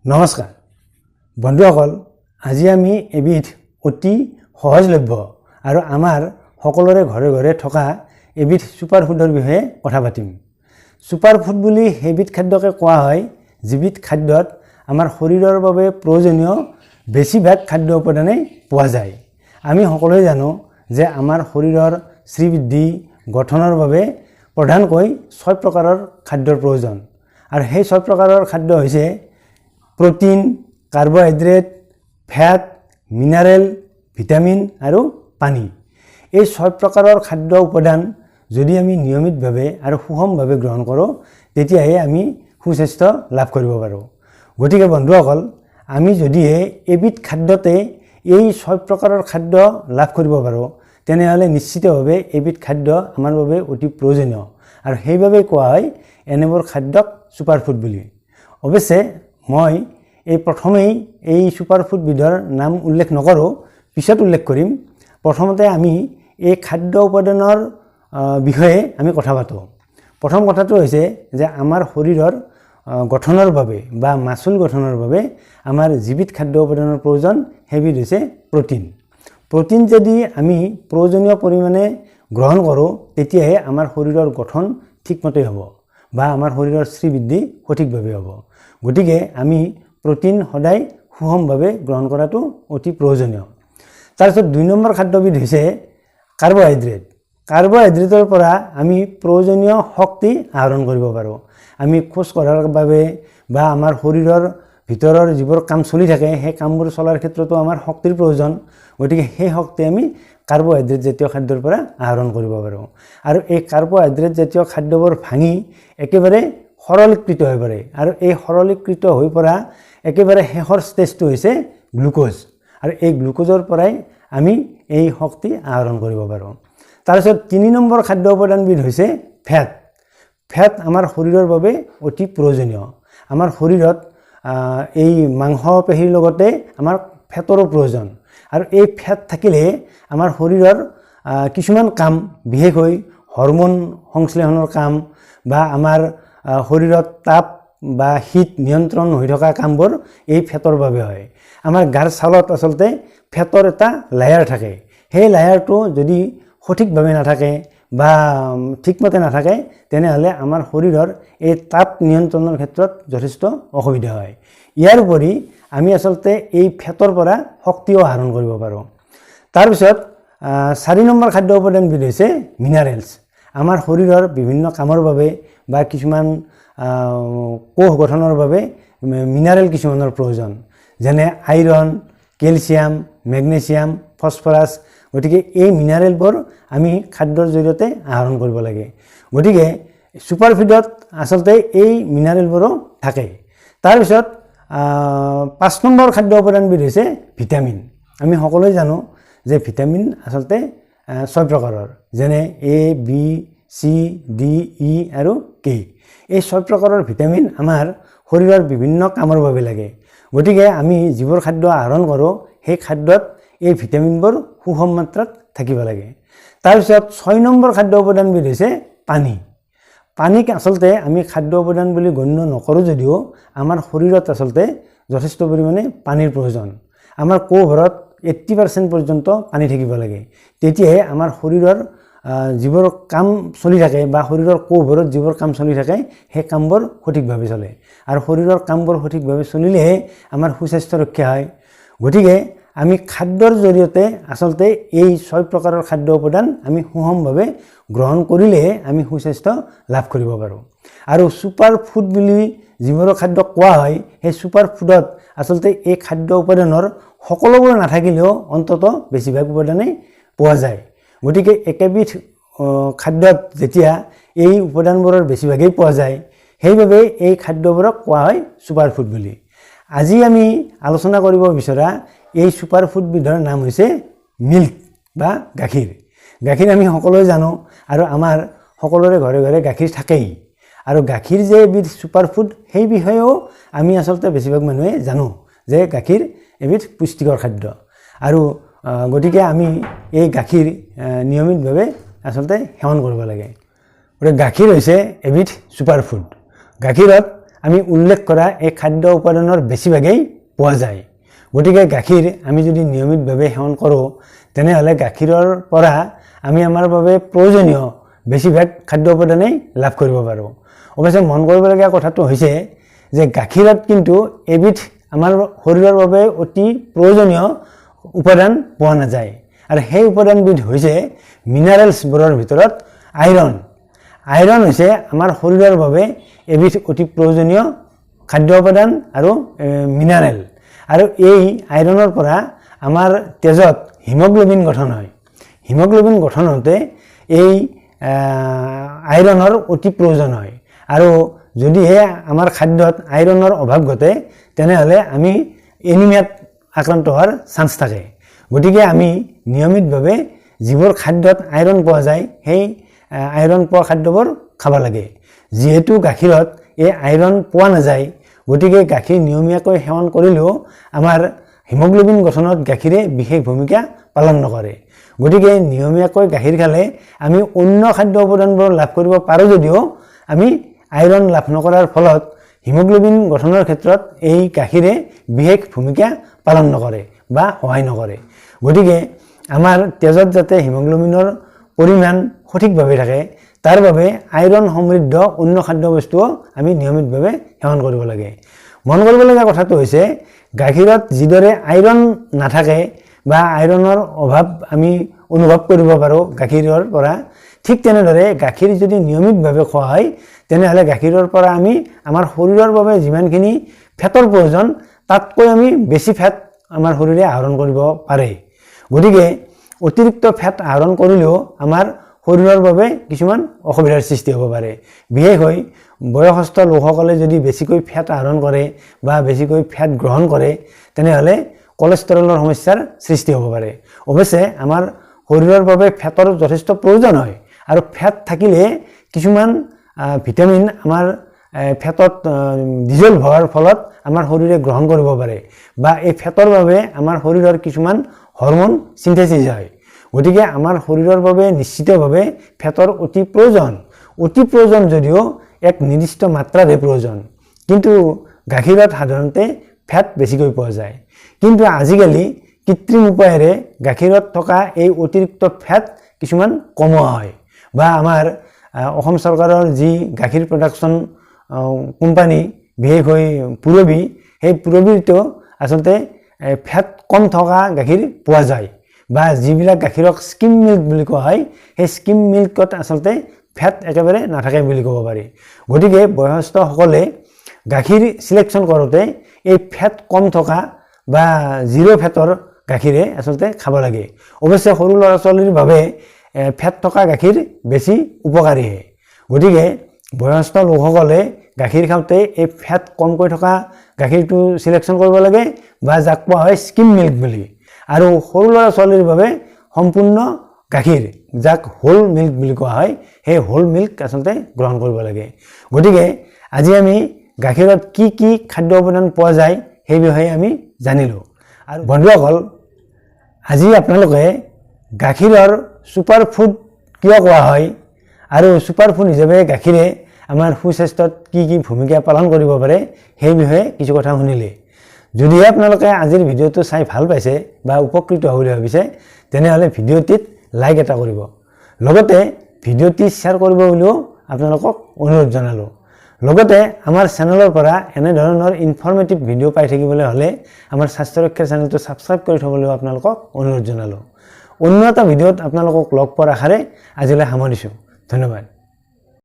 নমস্কাৰ বন্ধুসকল, আজি আমি এবিধ অতি সহজলভ্য আৰু আমাৰ সকলোৰে ঘৰে ঘৰে থকা এবিধ সুপাৰ ফুডৰ বিষয়ে কথা পাতিম। সুপাৰ ফুড বুলি সেইবিধ খাদ্যকে কোৱা হয় যিবিধ খাদ্যত আমাৰ শৰীৰৰ বাবে প্ৰয়োজনীয় বেছিভাগ খাদ্য উপাদানেই পোৱা যায়। আমি সকলোৱে জানো যে আমাৰ শৰীৰৰ শ্ৰীবৃদ্ধি গঠনৰ বাবে প্ৰধানকৈ 6 প্ৰকাৰৰ খাদ্যৰ প্ৰয়োজন আৰু সেই 6 প্ৰকাৰৰ খাদ্য হৈছে protein, carbohydrate, fat, mineral, vitamin আৰু পানী। এই 6 প্ৰকাৰৰ খাদ্য উপাদান যদি আমি নিয়মিতভাৱে আৰু সুষমভাৱে গ্ৰহণ কৰোঁ তেতিয়াহে আমি সুস্বাস্থ্য লাভ কৰিব পাৰোঁ। গতিকে বন্ধুসকল, আমি যদিহে এবিধ খাদ্যতে এই 6 প্ৰকাৰৰ খাদ্য লাভ কৰিব পাৰোঁ তেনেহ'লে নিশ্চিতভাৱে এবিধ খাদ্য আমাৰ বাবে অতি প্ৰয়োজনীয় আৰু সেইবাবে কোৱা হয় এনেবোৰ খাদ্যক সুপাৰ ফুড বুলি। অৱশ্যে মই প্ৰথমেই এই সুপাৰ ফুডবিধৰ নাম উল্লেখ নকৰোঁ, পিছত উল্লেখ কৰিম। প্ৰথমতে আমি এই খাদ্য উপাদানৰ বিষয়ে আমি কথা পাতোঁ। প্ৰথম কথাটো হৈছে যে আমাৰ শৰীৰৰ গঠনৰ বাবে বা মাচুল গঠনৰ বাবে আমাৰ যিবিধ খাদ্য উপাদানৰ প্ৰয়োজন সেইবিধ হৈছে প্ৰটিন। প্ৰটিন যদি আমি প্ৰয়োজনীয় পৰিমাণে গ্ৰহণ কৰোঁ তেতিয়াহে আমাৰ শৰীৰৰ গঠন ঠিকমতে হ'ব বা আমাৰ শৰীৰৰ শ্ৰীবৃদ্ধি সঠিকভাৱে হ'ব। গতিকে আমি প্ৰটিন সদায় সুষমভাৱে গ্ৰহণ কৰাটো অতি প্ৰয়োজনীয়। তাৰপিছত 2 নম্বৰ খাদ্যবিধ হৈছে কাৰ্বহাইড্ৰেট। কাৰ্বহাইড্ৰেটৰ পৰা আমি প্ৰয়োজনীয় শক্তি আহৰণ কৰিব পাৰোঁ। আমি খোজ কঢ়াৰ বাবে বা আমাৰ শৰীৰৰ ভিতৰৰ যিবোৰ কাম চলি থাকে সেই কামবোৰ চলাৰ ক্ষেত্ৰতো আমাৰ শক্তিৰ প্ৰয়োজন। গতিকে সেই শক্তি আমি কাৰ্বহাইড্ৰেট জাতীয় খাদ্যৰ পৰা আহৰণ কৰিব পাৰোঁ আৰু এই কাৰ্বহাইড্ৰেট জাতীয় খাদ্যবোৰ ভাঙি একেবাৰে সৰলীকৃত হৈ পৰে আৰু এই সৰলীকৃত হৈ পৰা একেবাৰে শেষৰ ষ্টেজটো হৈছে গ্লুক'জ আৰু এই গ্লুক'জৰ পৰাই আমি এই শক্তি আহৰণ কৰিব পাৰোঁ। তাৰপিছত 3 নম্বৰ খাদ্য উপাদানবিধ হৈছে ফেট। ফেট আমাৰ শৰীৰৰ বাবে অতি প্ৰয়োজনীয়। আমাৰ শৰীৰত এই মাংস পেশীৰ লগতে আমাৰ ফেটৰো প্ৰয়োজন আৰু এই ফেট থাকিলে আমাৰ শৰীৰৰ কিছুমান কাম, বিশেষকৈ হৰম'ন সংশ্লেষণৰ কাম বা আমাৰ শৰীৰত তাপ বা শীত নিয়ন্ত্ৰণ হৈ থকা কামবোৰ এই ফেটৰ বাবে হয়। আমাৰ গাৰ ছালত আচলতে ফেটৰ এটা লেয়াৰ থাকে। সেই লেয়াৰটো যদি সঠিকভাৱে নাথাকে বা ঠিকমতে নাথাকে তেনেহ'লে আমাৰ শৰীৰৰ এই তাপ নিয়ন্ত্ৰণৰ ক্ষেত্ৰত যথেষ্ট অসুবিধা হয়। ইয়াৰ উপৰি আমি আচলতে এই ফেটৰ পৰা শক্তিও আহৰণ কৰিব পাৰোঁ। তাৰপিছত 4 নম্বৰ খাদ্য উপাদানবিধ হৈছে মিনাৰেলছ। আমাৰ শৰীৰৰ বিভিন্ন কামৰ বাবে বা কিছুমান কোষ গঠনৰ বাবে মিনাৰেল কিছুমানৰ প্ৰয়োজন, যেনে আইৰণ, কেলছিয়াম, মেগনেছিয়াম, ফছফৰাছ। গতিকে এই মিনাৰেলবোৰ আমি খাদ্যৰ জৰিয়তে আহৰণ কৰিব লাগে। গতিকে সুপাৰ ফুডত আচলতে এই মিনাৰেলবোৰো থাকে। তাৰপিছত 5 নম্বৰ খাদ্য উপাদানবিধ হৈছে ভিটামিন। আমি সকলোৱে জানো যে ভিটামিন আচলতে 6 প্ৰকাৰৰ, যেনে A, B, C, D, E আৰু K। এই 6 প্ৰকাৰৰ ভিটামিন আমাৰ শৰীৰৰ বিভিন্ন কামৰ বাবে লাগে। গতিকে আমি যিবোৰ খাদ্য আহৰণ কৰোঁ সেই খাদ্যত এই ভিটামিনবোৰ সুষম মাত্ৰাত থাকিব লাগে। তাৰপিছত 6 নম্বৰ খাদ্য উপাদানবিধ হৈছে পানী। পানীক আচলতে আমি খাদ্য উপাদান বুলি গণ্য নকৰোঁ যদিও আমাৰ শৰীৰত আচলতে যথেষ্ট পৰিমাণে পানীৰ প্ৰয়োজন। আমাৰ কোষবোৰত 80% পৰ্যন্ত পানী থাকিব লাগে। তেতিয়াহে আমাৰ শৰীৰৰ যিবোৰ কাম চলি থাকে বা শৰীৰৰ কোষবোৰত যিবোৰ কাম চলি থাকে সেই কামবোৰ সঠিকভাৱে চলে আৰু শৰীৰৰ কামবোৰ সঠিকভাৱে চলিলেহে আমাৰ সুস্বাস্থ্য ৰক্ষা হয়। গতিকে আমি খাদ্যৰ জৰিয়তে আচলতে এই 6 প্ৰকাৰৰ খাদ্য উপাদান আমি সুষমভাৱে গ্ৰহণ কৰিলেহে আমি সুস্বাস্থ্য লাভ কৰিব পাৰোঁ। আৰু সুপাৰ ফুড বুলি যিবোৰ খাদ্য কোৱা হয় সেই সুপাৰ ফুডত আচলতে এই খাদ্য উপাদানৰ সকলোবোৰ নাথাকিলেও অন্তত বেছিভাগ উপাদানেই পোৱা যায়। গতিকে একেবিধ খাদ্যত যেতিয়া এই উপাদানবোৰৰ বেছিভাগেই পোৱা যায় সেইবাবে এই খাদ্যবোৰক কোৱা হয় সুপাৰ ফুড বুলি। আজি আমি আলোচনা কৰিব বিচৰা এই সুপাৰ ফুডবিধৰ নাম হৈছে মিল্ক বা গাখীৰ। গাখীৰ আমি সকলোৱে জানো আৰু আমাৰ সকলোৰে ঘৰে ঘৰে গাখীৰ থাকেই আৰু গাখীৰ যে এবিধ সুপাৰ ফুড সেই বিষয়েও আমি আচলতে বেছিভাগ মানুহে জানো যে গাখীৰ এবিধ পুষ্টিকৰ খাদ্য আৰু গতিকে আমি এই গাখীৰ নিয়মিতভাৱে আচলতে সেৱন কৰিব লাগে। গতিকে গাখীৰ হৈছে এবিধ সুপাৰ ফুড। গাখীৰত আমি উল্লেখ কৰা এই খাদ্য উপাদানৰ বেছিভাগেই পোৱা যায়। গতিকে গাখীৰ আমি যদি নিয়মিতভাৱে সেৱন কৰোঁ তেনেহ'লে গাখীৰৰ পৰা আমি আমাৰ বাবে প্ৰয়োজনীয় বেছিভাগ খাদ্য উপাদানেই লাভ কৰিব পাৰোঁ। অৱশ্যে মন কৰিবলগীয়া কথাটো হৈছে যে গাখীৰত কিন্তু এবিধ আমাৰ শৰীৰৰ বাবে অতি প্ৰয়োজনীয় উপাদান পোৱা নাযায় আৰু সেই উপাদানবিধ হৈছে মিনাৰেলছবোৰৰ ভিতৰত আইৰণ। আইৰণ হৈছে আমাৰ শৰীৰৰ বাবে এবিধ অতি প্ৰয়োজনীয় খাদ্য উপাদান আৰু মিনাৰেল। আৰু এই আইৰণৰ পৰা আমাৰ তেজত হিমগ্ল'বিন গঠন হয়। হিমগ্ল'বিন গঠন হওঁতে এই আইৰণৰ অতি প্ৰয়োজন হয় আৰু যদিহে আমাৰ খাদ্যত আইৰণৰ অভাৱ ঘটে তেনেহ'লে আমি এনিমিয়াত আক্ৰান্ত হোৱাৰ চান্স থাকে। গতিকে আমি নিয়মিতভাৱে যিবোৰ খাদ্যত আইৰণ পোৱা যায় সেই আইৰণ পোৱা খাদ্যবোৰ খাব লাগে। যিহেতু গাখীৰত এই আইৰণ পোৱা নাযায় গতিকে গাখীৰ নিয়মীয়াকৈ সেৱন কৰিলেও আমাৰ হিমগ্ল'বিন গঠনত গাখীৰে বিশেষ ভূমিকা পালন নকৰে। গতিকে নিয়মীয়াকৈ গাখীৰ খালে আমি অন্য খাদ্য উপাদানবোৰ লাভ কৰিব পাৰোঁ যদিও আমি আইৰণ লাভ নকৰাৰ ফলত হিমগ্ল'বিন গঠনৰ ক্ষেত্ৰত এই গাখীৰে বিশেষ ভূমিকা পালন নকৰে বা সহায় নকৰে। গতিকে আমাৰ তেজত যাতে হিমগ্ল'বিনৰ পৰিমাণ সঠিকভাৱে থাকে তাৰ বাবে আইৰণ সমৃদ্ধ অন্য খাদ্য বস্তুও আমি নিয়মিতভাৱে সেৱন কৰিব লাগে। মন কৰিবলগীয়া কথাটো হৈছে গাখীৰত যিদৰে আইৰণ নাথাকে বা আইৰণৰ অভাৱ আমি অনুভৱ কৰিব পাৰোঁ গাখীৰৰ পৰা, ঠিক তেনেদৰে গাখীৰ যদি নিয়মিতভাৱে খোৱা হয় তেনেহ'লে গাখীৰৰ পৰা আমি আমাৰ শৰীৰৰ বাবে যিমানখিনি ফেটৰ প্ৰয়োজন তাতকৈ আমি বেছি ফেট আমাৰ শৰীৰে আহৰণ কৰিব পাৰে। গতিকে অতিৰিক্ত ফেট আহৰণ কৰিলেও আমাৰ শৰীৰৰ বাবে কিছুমান অসুবিধাৰ সৃষ্টি হ'ব পাৰে। বিশেষকৈ বয়সস্থ লোকসকলে যদি বেছিকৈ ফেট আহৰণ কৰে বা বেছিকৈ ফেট গ্ৰহণ কৰে তেনেহ'লে কলেষ্ট্ৰলৰ সমস্যাৰ সৃষ্টি হ'ব পাৰে। অৱশ্যে আমাৰ শৰীৰৰ বাবে ফেটৰ যথেষ্ট প্ৰয়োজন হয় আৰু ফেট থাকিলে কিছুমান ভিটামিন আমাৰ ফেটত ডিজলভ হোৱাৰ ফলত আমাৰ শৰীৰে গ্ৰহণ কৰিব পাৰে বা এই ফেটৰ বাবে আমাৰ শৰীৰৰ কিছুমান হৰমন চিন্থেচিছ হয়। গতিকে আমাৰ শৰীৰৰ বাবে নিশ্চিতভাৱে ফেটৰ অতি প্ৰয়োজন যদিও এক নিৰ্দিষ্ট মাত্ৰাৰে প্ৰয়োজন। কিন্তু গাখীৰত সাধাৰণতে ফেট বেছিকৈ পোৱা যায়। কিন্তু আজিকালি কৃত্ৰিম উপায়েৰে গাখীৰত থকা এই অতিৰিক্ত ফেট কিছুমান কমোৱা হয় বা আমাৰ অসম চৰকাৰৰ যি গাখীৰ প্ৰডাকশ্যন কোম্পানী বিশেষকৈ পুৰবী, সেই পুৰবীতো আচলতে ফেট কম থকা গাখীৰ পোৱা যায় বা যিবিলাক গাখীৰক স্কিম মিল্ক বুলি কোৱা হয় সেই স্কিম মিল্কত আচলতে ফেট একেবাৰে নাথাকে বুলি ক'ব পাৰি। গতিকে বয়সস্থসকলে গাখীৰ চিলেকশ্যন কৰোঁতে এই ফেট কম থকা বা জিৰ' ফেটৰ গাখীৰে আচলতে খাব লাগে। অৱশ্যে সৰু ল'ৰা ছোৱালীৰ বাবে ফেট থকা গাখীৰ বেছি উপকাৰীহে। গতিকে বয়সস্থ লোকসকলে গাখীৰ খাওঁতে এই ফেট কমকৈ থকা গাখীৰটো চিলেকশ্যন কৰিব লাগে বা যাক কোৱা হয় স্কিম মিল্ক বুলি। আৰু সৰু ল'ৰা ছোৱালীৰ বাবে সম্পূৰ্ণ গাখীৰ যাক হোল মিল্ক বুলি কোৱা হয় সেই হোল মিল্ক আচলতে গ্ৰহণ কৰিব লাগে। গতিকে আজি আমি গাখীৰত কি কি খাদ্য উপাদান পোৱা যায় সেই বিষয়ে আমি জানিলোঁ। আৰু বন্ধুসকল, আজি আপোনালোকে গাখীৰৰ ছুপাৰ ফুড কিয় কোৱা হয় আৰু ছুপাৰ ফুড হিচাপে গাখীৰে আমাৰ সুস্বাস্থ্যত কি কি ভূমিকা পালন কৰিব পাৰে সেই বিষয়ে কিছু কথা শুনিলে। যদিহে আপোনালোকে আজিৰ ভিডিঅ'টো চাই ভাল পাইছে বা উপকৃত হ'ব বুলি ভাবিছে তেনেহ'লে ভিডিঅ'টিত লাইক এটা কৰিব, লগতে ভিডিঅ'টি শ্বেয়াৰ কৰিব বুলিও আপোনালোকক অনুৰোধ জনালোঁ। লগতে আমাৰ চেনেলৰ পৰা এনেধৰণৰ ইনফৰ্মেটিভ ভিডিঅ' পাই থাকিবলৈ হ'লে আমাৰ স্বাস্থ্য ৰক্ষাৰ চেনেলটো ছাবস্ক্ৰাইব কৰি থ'বলৈও আপোনালোকক অনুৰোধ জনালোঁ। অন্য এটা ভিডিঅ'ত আপোনালোকক লগ পোৱাৰ আশাৰে আজিলৈ সামৰিছোঁ। ধন্যবাদ।